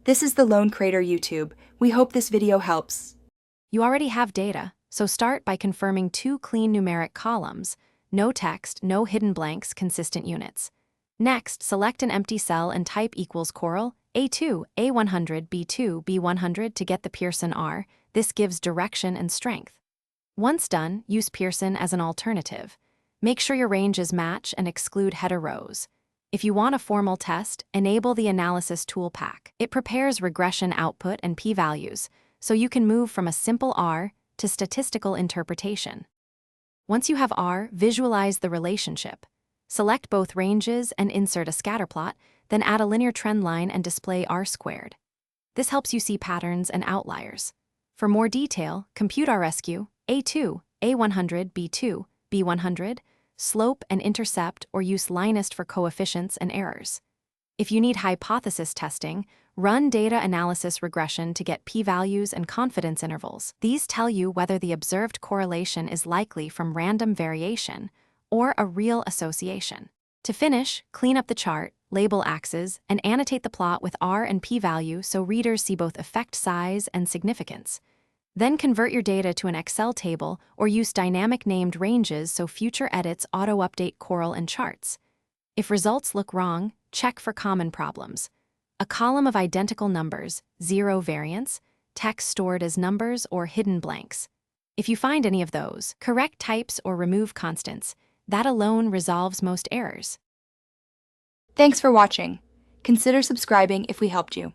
This is the Lone Crater YouTube. We hope this video helps. You already have data, so start by confirming 2 clean numeric columns, no text, no hidden blanks, consistent units. Next, select an empty cell and type equals CORREL A2, A100, B2, B100 to get the Pearson R. This gives direction and strength. Once done, use Pearson as an alternative. Make sure your ranges match and exclude header rows. If you want a formal test, enable the Analysis Tool Pack. It prepares regression output and p-values, so you can move from a simple R to statistical interpretation. Once you have R, visualize the relationship. Select both ranges and insert a scatterplot, then add a linear trend line and display R squared. This helps you see patterns and outliers. For more detail, compute RSQ, A2, A100, B2, B100, slope and intercept, or use Linest for coefficients and errors. If you need hypothesis testing, run data analysis regression to get p-values and confidence intervals. These tell you whether the observed correlation is likely from random variation or a real association. To finish, clean up the chart, label axes, and annotate the plot with R and p-value so readers see both effect size and significance. Then convert your data to an Excel table or use dynamic named ranges so future edits auto-update CORREL and charts. If results look wrong, check for common problems. A column of identical numbers, 0 variance, text stored as numbers or hidden blanks. If you find any of those, correct types or remove constants. That alone resolves most errors. Thanks for watching. Consider subscribing if we helped you.